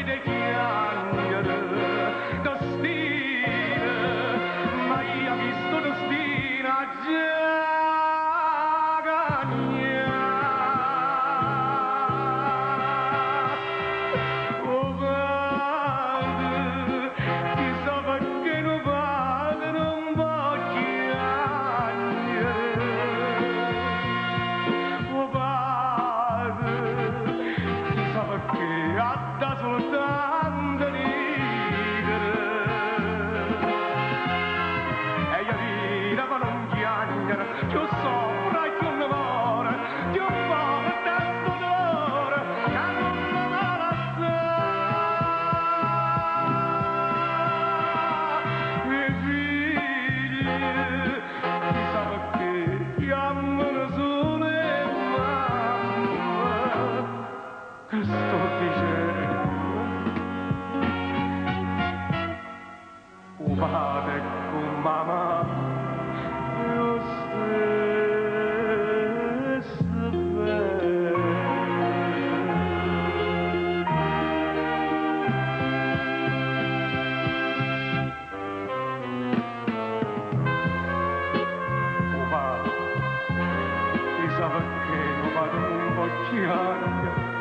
de chiacchiere, Cristina, mai ha visto Cristina già cagnare. Oh padre, chissà perché non vado, non voglio chiacchiere. Oh padre, chissà perché ha da soltanto ridere. E io dire ma non chiacchiere, che sopra e che un amore, che un po' di tempo d'ora, che non me la sa. Mie figlie, chissà perché chiamano solo mamma. Che sto dicendo? O padre con mamma, lo stesso bene. O padre, chissà perché non vado un po' chiaro.